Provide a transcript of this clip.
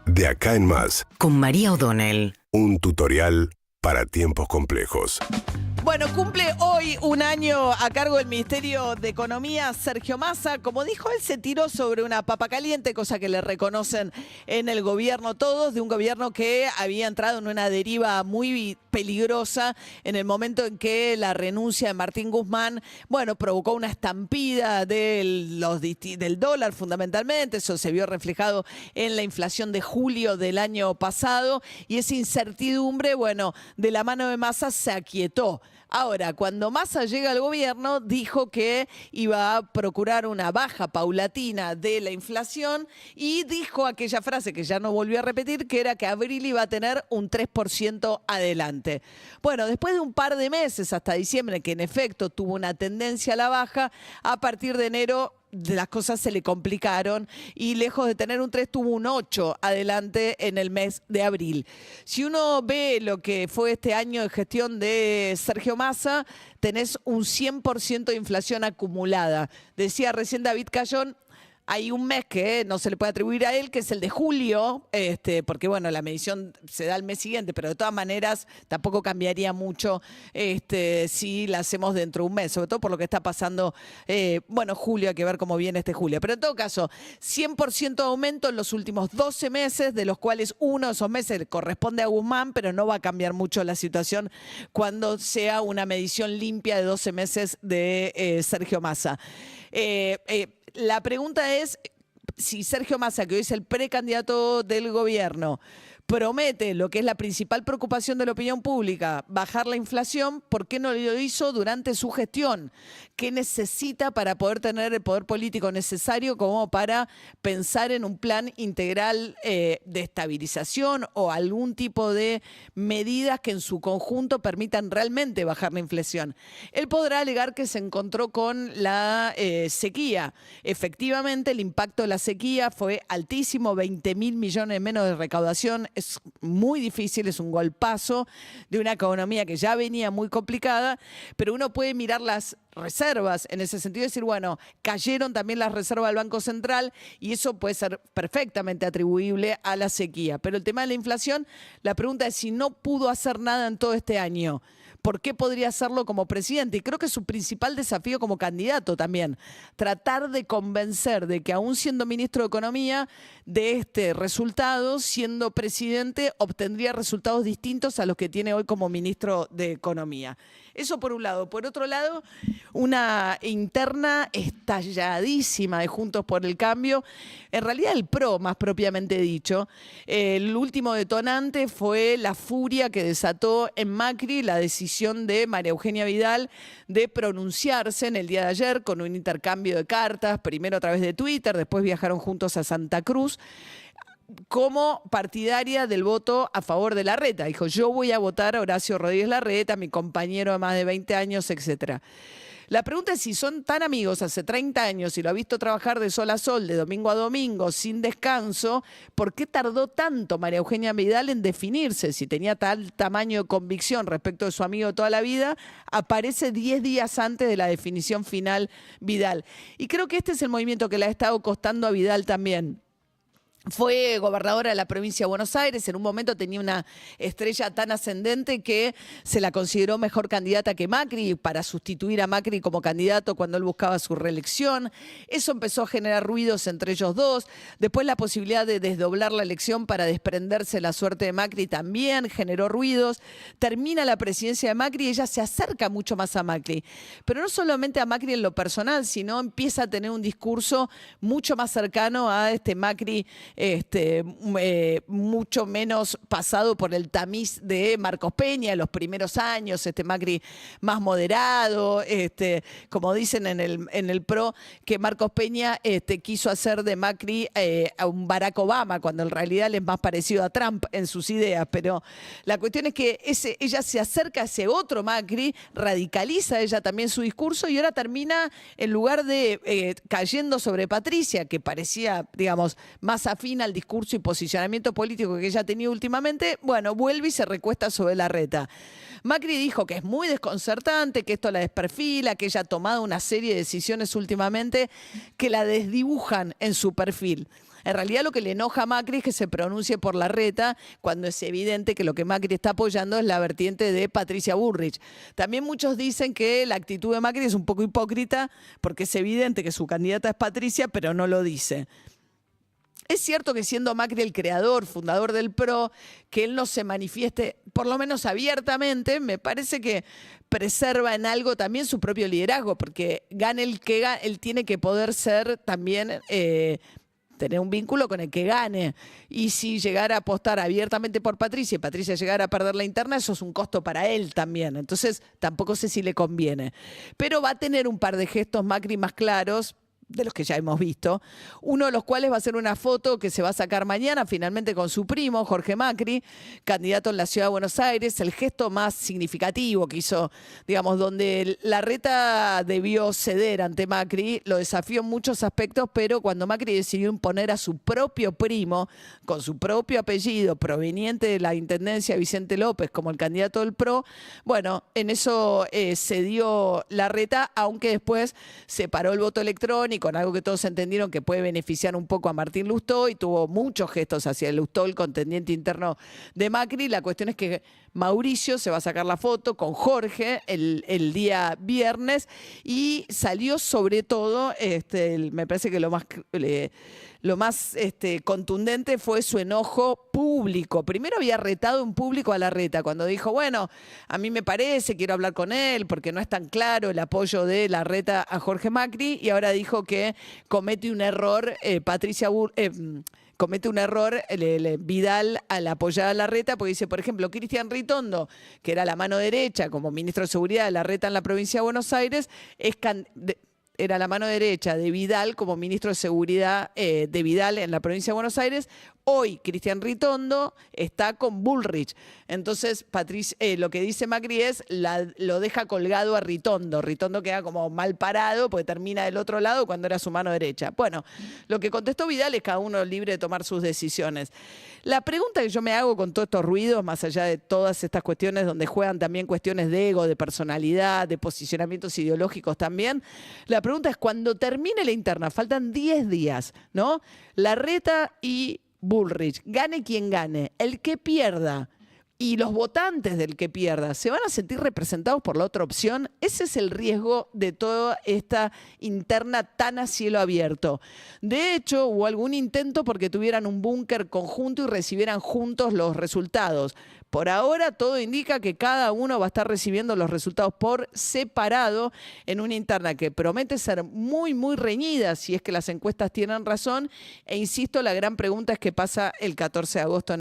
De acá en más, Con María O'Donnell. un tutorial para tiempos complejos. Bueno, cumple hoy un año a cargo del Ministerio de Economía Sergio Massa. Como dijo, él se tiró sobre una papa caliente, cosa que le reconocen en el gobierno todos, de un gobierno que había entrado en una deriva muy peligrosa en el momento en que la renuncia de Martín Guzmán, bueno, provocó una estampida del dólar fundamentalmente. Eso se vio reflejado en la inflación de julio del año pasado y esa incertidumbre, bueno, de la mano de Massa se aquietó. Ahora, cuando Massa llega al gobierno, dijo que iba a procurar una baja paulatina de la inflación y dijo aquella frase que ya no volvió a repetir, que era que abril iba a tener un 3% adelante. Bueno, después de un par de meses, hasta diciembre, que en efecto tuvo una tendencia a la baja, a partir de enero las cosas se le complicaron y lejos de tener un 3 tuvo un 8 adelante en el mes de abril. Si uno ve lo que fue este año de gestión de Sergio Massa, tenés un 100% de inflación acumulada. Decía recién David Cayón, hay un mes que no se le puede atribuir a él, que es el de julio, porque bueno, la medición se da el mes siguiente, pero de todas maneras tampoco cambiaría mucho si la hacemos dentro de un mes, sobre todo por lo que está pasando, julio, hay que ver cómo viene este julio. Pero en todo caso, 100% de aumento en los últimos 12 meses, de los cuales uno de esos meses corresponde a Guzmán, pero no va a cambiar mucho la situación cuando sea una medición limpia de 12 meses de Sergio Massa. La pregunta es si Sergio Massa, que hoy es el precandidato del gobierno, promete lo que es la principal preocupación de la opinión pública, bajar la inflación, ¿por qué no lo hizo durante su gestión? ¿Qué necesita para poder tener el poder político necesario como para pensar en un plan integral de estabilización o algún tipo de medidas que en su conjunto permitan realmente bajar la inflación? Él podrá alegar que se encontró con la sequía. Efectivamente, el impacto de la sequía fue altísimo, 20.000 millones menos de recaudación. Es muy difícil, es un golpazo de una economía que ya venía muy complicada, pero uno puede mirar las reservas en ese sentido y decir, bueno, cayeron también las reservas del Banco Central y eso puede ser perfectamente atribuible a la sequía. Pero el tema de la inflación, la pregunta es si no pudo hacer nada en todo este año, ¿por qué podría hacerlo como presidente? Y creo que es su principal desafío como candidato también, tratar de convencer de que aún siendo ministro de Economía, de este resultado, siendo presidente, obtendría resultados distintos a los que tiene hoy como ministro de Economía. Eso por un lado. Por otro lado, una interna estalladísima de Juntos por el Cambio. En realidad el PRO, más propiamente dicho. El último detonante fue la furia que desató en Macri la decisión de María Eugenia Vidal de pronunciarse en el día de ayer con un intercambio de cartas, primero a través de Twitter, después viajaron juntos a Santa Cruz, como partidaria del voto a favor de Larreta. Dijo, yo voy a votar a Horacio Rodríguez Larreta, mi compañero de más de 20 años, etcétera. La pregunta es si son tan amigos hace 30 años y lo ha visto trabajar de sol a sol, de domingo a domingo, sin descanso, ¿por qué tardó tanto María Eugenia Vidal en definirse? Si tenía tal tamaño de convicción respecto de su amigo de toda la vida, aparece 10 días antes de la definición final Vidal. Y creo que este es el movimiento que le ha estado costando a Vidal también. Fue gobernadora de la provincia de Buenos Aires, en un momento tenía una estrella tan ascendente que se la consideró mejor candidata que Macri para sustituir a Macri como candidato cuando él buscaba su reelección. Eso empezó a generar ruidos entre ellos dos. Después la posibilidad de desdoblar la elección para desprenderse de la suerte de Macri también generó ruidos. Termina la presidencia de Macri y ella se acerca mucho más a Macri. Pero no solamente a Macri en lo personal, sino empieza a tener un discurso mucho más cercano a este Macri mucho menos pasado por el tamiz de Marcos Peña en los primeros años, Macri más moderado, como dicen en el PRO, que Marcos Peña quiso hacer de Macri a un Barack Obama, cuando en realidad él es más parecido a Trump en sus ideas. Pero la cuestión es que ella se acerca a ese otro Macri, radicaliza ella también su discurso y ahora termina, en lugar de cayendo sobre Patricia, que parecía, digamos, más afín al discurso y posicionamiento político que ella ha tenido últimamente, bueno, vuelve y se recuesta sobre Larreta. Macri dijo que es muy desconcertante, que esto la desperfila, que ella ha tomado una serie de decisiones últimamente que la desdibujan en su perfil. En realidad lo que le enoja a Macri es que se pronuncie por Larreta cuando es evidente que lo que Macri está apoyando es la vertiente de Patricia Bullrich. También muchos dicen que la actitud de Macri es un poco hipócrita porque es evidente que su candidata es Patricia, pero no lo dice. Es cierto que siendo Macri el creador, fundador del PRO, que él no se manifieste, por lo menos abiertamente, me parece que preserva en algo también su propio liderazgo, porque gane el que gane, él tiene que poder ser también, tener un vínculo con el que gane. Y si llegara a apostar abiertamente por Patricia y Patricia llegara a perder la interna, eso es un costo para él también. Entonces tampoco sé si le conviene. Pero va a tener un par de gestos Macri más claros, de los que ya hemos visto, uno de los cuales va a ser una foto que se va a sacar mañana finalmente con su primo, Jorge Macri, candidato en la Ciudad de Buenos Aires, el gesto más significativo que hizo, digamos, donde Larreta debió ceder ante Macri, lo desafió en muchos aspectos, pero cuando Macri decidió imponer a su propio primo, con su propio apellido, proveniente de la Intendencia Vicente López como el candidato del PRO, bueno, en eso cedió Larreta, aunque después separó el voto electrónico, con algo que todos entendieron que puede beneficiar un poco a Martín Lustó y tuvo muchos gestos hacia Lustó, el contendiente interno de Macri. La cuestión es que Mauricio se va a sacar la foto con Jorge el día viernes y salió sobre todo, me parece que lo más contundente fue su enojo público. Primero había retado en público a Larreta cuando dijo, bueno, a mí me parece, quiero hablar con él porque no es tan claro el apoyo de Larreta a Jorge Macri, y ahora dijo que comete un error comete un error Vidal al apoyar a Larreta, porque dice, por ejemplo, Cristian Ritondo, que era la mano derecha como ministro de Seguridad de Larreta en la provincia de Buenos Aires, era la mano derecha de Vidal como ministro de Seguridad de Vidal en la provincia de Buenos Aires. Hoy Cristian Ritondo está con Bullrich. Entonces, lo que dice Macri es, lo deja colgado a Ritondo. Ritondo queda como mal parado porque termina del otro lado cuando era su mano derecha. Bueno, lo que contestó Vidal es cada uno libre de tomar sus decisiones. La pregunta que yo me hago con todos estos ruidos, más allá de todas estas cuestiones donde juegan también cuestiones de ego, de personalidad, de posicionamientos ideológicos también, la pregunta es, cuando termine la interna, faltan 10 días, ¿no? Larreta y Bullrich, gane quien gane, el que pierda y los votantes del que pierda, ¿se van a sentir representados por la otra opción? Ese es el riesgo de toda esta interna tan a cielo abierto. De hecho, hubo algún intento porque tuvieran un búnker conjunto y recibieran juntos los resultados. Por ahora todo indica que cada uno va a estar recibiendo los resultados por separado en una interna que promete ser muy, muy reñida si es que las encuestas tienen razón. E insisto, la gran pregunta es qué pasa el 14 de agosto.